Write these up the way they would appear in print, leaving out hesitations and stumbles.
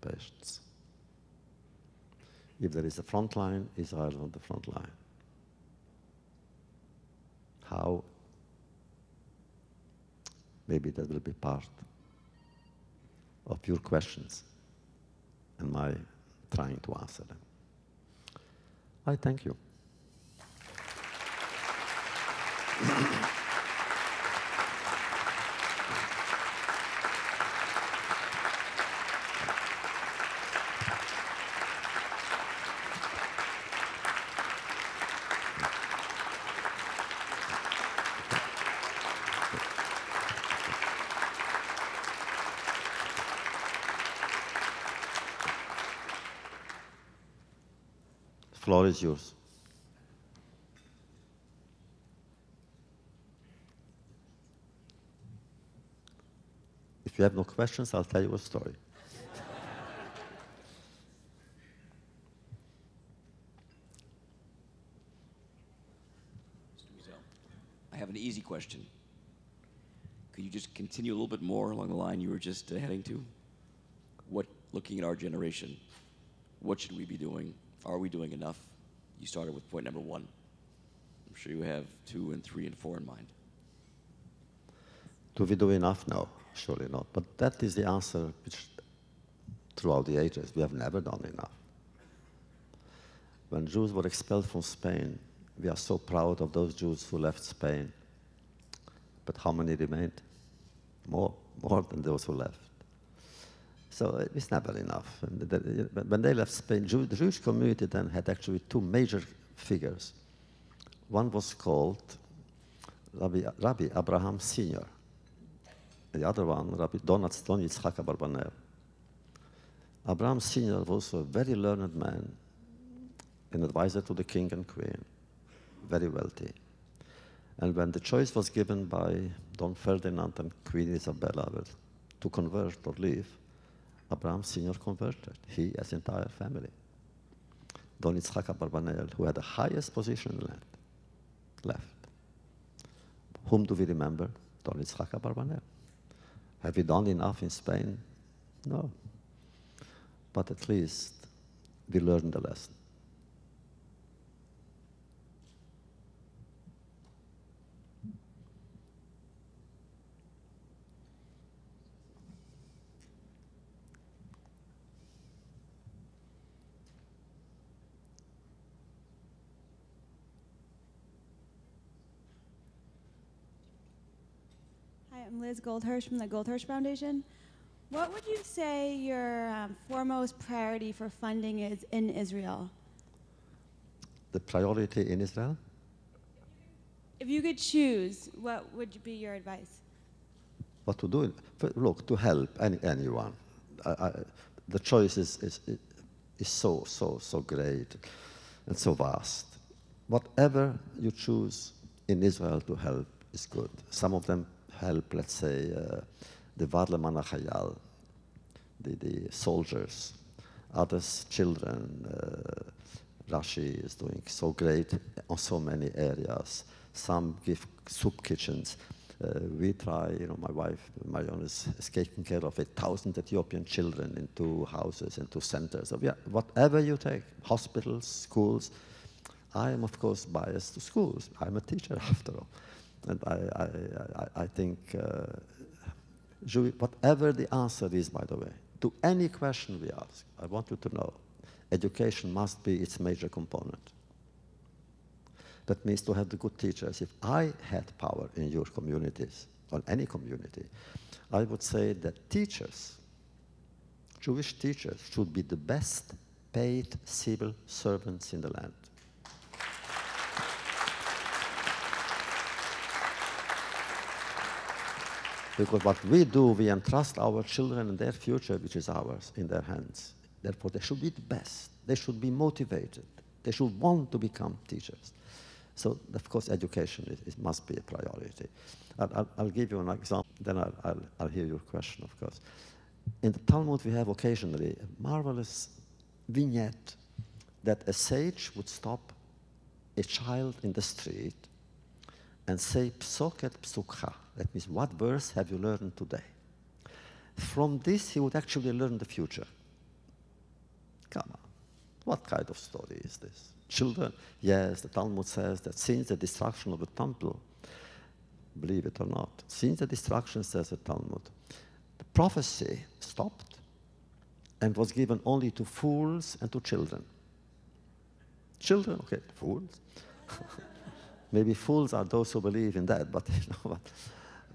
occupations. If there is a front line, Israel is on the front line. How? Maybe that will be part of your questions and my trying to answer them. I thank you. The floor is yours. If you have no questions, I'll tell you a story. I have an easy question. Could you just continue a little bit more along the line you were just heading to? Looking at our generation, what should we be doing? Are we doing enough? You started with point number 1. I'm sure you have 2 and 3 and 4 in mind. Do we do enough? No, surely not. But that is the answer which, throughout the ages, we have never done enough. When Jews were expelled from Spain, we are so proud of those Jews who left Spain. But how many remained? More than those who left. So it's never enough. When they left Spain, the Jewish community then had actually 2 major figures. One was called Rabbi Abraham Sr. The other one, Rabbi Don Yitzchak Abarbanel. Abraham Sr. was also a very learned man, an advisor to the king and queen, very wealthy. And when the choice was given by Don Ferdinand and Queen Isabella to convert or leave, Abraham Sr. converted, he as entire family. Don Yitzchak Abarbanel, who had the highest position in the land, left. Whom do we remember? Don Yitzchak Abarbanel. Have we done enough in Spain? No. But at least we learned the lesson. I'm Liz Goldhirsch from the Goldhirsch Foundation. What would you say your foremost priority for funding is in Israel? The priority in Israel? If you could choose, what would be your advice? What to do? Look, to help anyone. The choice is so great and so vast. Whatever you choose in Israel to help is good. Some of them help, let's say, the Varleman HaChayal, the soldiers. Others, children. Rashi is doing so great on so many areas. Some give soup kitchens. We try, my wife, Marion, is taking care of 1,000 Ethiopian children in 2 houses and 2 centers. So yeah, whatever you take, hospitals, schools. I am, of course, biased to schools. I'm a teacher, after all. And I think, whatever the answer is, by the way, to any question we ask, I want you to know, education must be its major component. That means to have the good teachers. If I had power in your communities, or any community, I would say that teachers, Jewish teachers, should be the best paid civil servants in the land. Because what we do, we entrust our children and their future, which is ours, in their hands. Therefore, they should be the best. They should be motivated. They should want to become teachers. So, of course, education must be a priority. I'll give you an example, then I'll hear your question, of course. In the Talmud, we have occasionally a marvelous vignette that a sage would stop a child in the street and say, Psoket psukha. That means, what verse have you learned today? From this, he would actually learn the future. Come on. What kind of story is this? Children, yes, the Talmud says that since the destruction of the temple, believe it or not, since the destruction, says the Talmud, the prophecy stopped and was given only to fools and to children. Children, okay, fools. Maybe fools are those who believe in that, but you know what?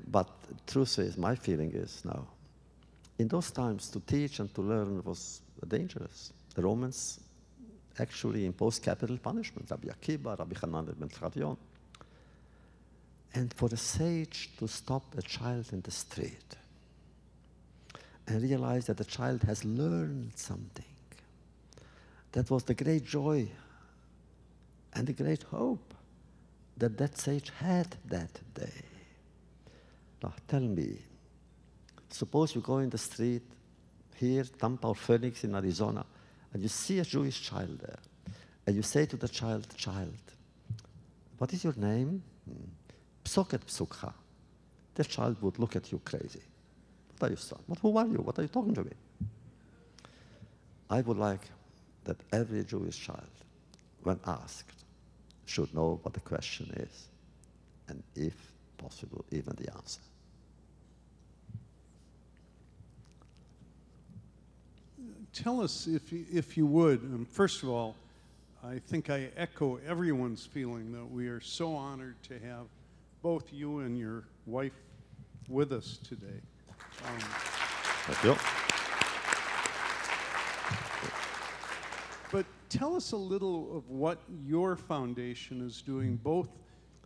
But truth is, my feeling is now, in those times, to teach and to learn was dangerous. The Romans actually imposed capital punishment, Rabbi Akiva, Rabbi Hanan ben Travion. And for a sage to stop a child in the street and realize that the child has learned something, that was the great joy and the great hope that that sage had that day. Now tell me, suppose you go in the street here, Tampa or Phoenix in Arizona, and you see a Jewish child there, and you say to the child, what is your name? Psoket psukha. The child would look at you crazy. What are you, son? Who are you? What are you talking to me? I would like that every Jewish child, when asked, should know what the question is, and if possible, even the answer. Tell us, if you would, first of all, I think I echo everyone's feeling that we are so honored to have both you and your wife with us today. Thank you. But tell us a little of what your foundation is doing, both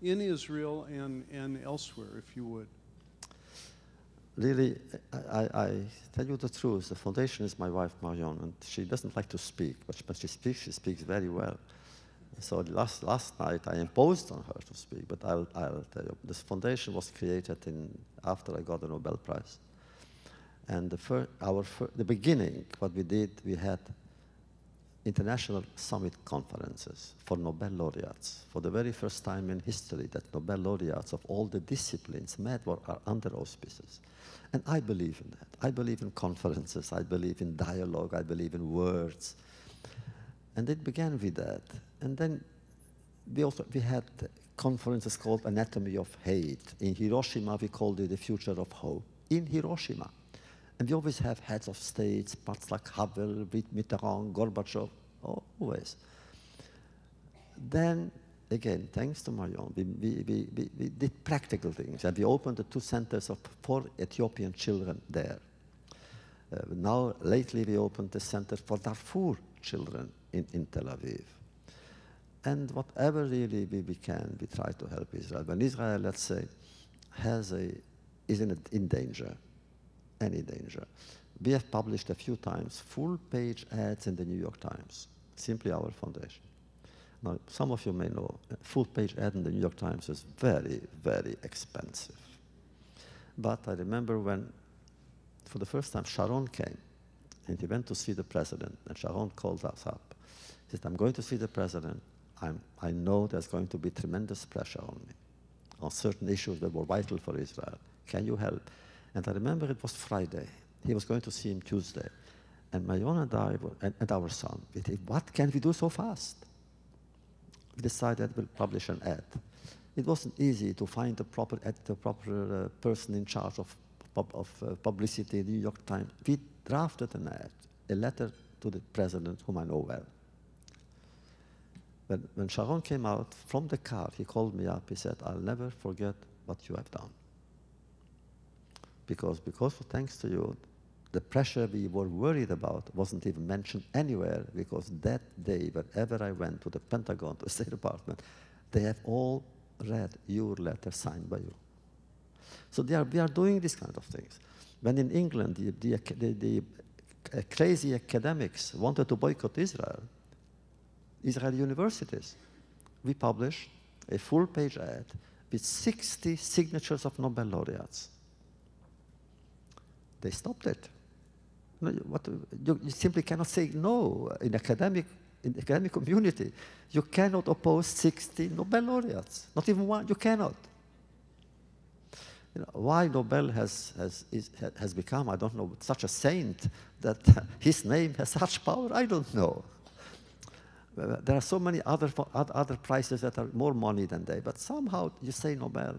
in Israel and elsewhere, if you would. Really, I tell you the truth, the foundation is my wife, Marion, and she doesn't like to speak, but when she speaks very well. So last night, I imposed on her to speak, but I'll tell you, this foundation was created after I got the Nobel Prize. And the beginning, what we did, we had international summit conferences for Nobel laureates. For the very first time in history that Nobel laureates of all the disciplines met or are under auspices. And I believe in that. I believe in conferences. I believe in dialogue. I believe in words. And it began with that. And then we had conferences called Anatomy of Hate. In Hiroshima, we called it the Future of Hope. In Hiroshima. And we always have heads of states, parts like Havel, Mitterrand, Gorbachev, always. Then, again, thanks to Marion, we did practical things. And we opened the 2 centers for Ethiopian children there. Now, lately, we opened the center for Darfur children in Tel Aviv. And whatever really we can, we try to help Israel. When Israel, let's say, is in danger, any danger. We have published a few times full-page ads in the New York Times, simply our foundation. Now, some of you may know, a full-page ad in the New York Times is very, very expensive. But I remember when, for the first time, Sharon came, and he went to see the president, and Sharon called us up. He said, I'm going to see the president. I know there's going to be tremendous pressure on me, on certain issues that were vital for Israel. Can you help? And I remember it was Friday. He was going to see him Tuesday. And Marion and I, and our son, we said, what can we do so fast? We decided we'll publish an ad. It wasn't easy to find the proper person in charge of publicity in the New York Times. We drafted an ad, a letter to the president, whom I know well. When Sharon came out from the car, he called me up. He said, I'll never forget what you have done. Because thanks to you, the pressure we were worried about wasn't even mentioned anywhere, because that day, wherever I went to the Pentagon, to the State Department, they have all read your letter signed by you. So we are doing these kind of things. When in England, the crazy academics wanted to boycott Israel, Israeli universities, we published a full-page ad with 60 signatures of Nobel laureates. They stopped it. You simply cannot say no in the academic community. You cannot oppose 60 Nobel laureates, not even one. You cannot. You know, why Nobel has become, I don't know, such a saint that his name has such power, I don't know. There are so many other prizes that are more money than they, but somehow you say Nobel.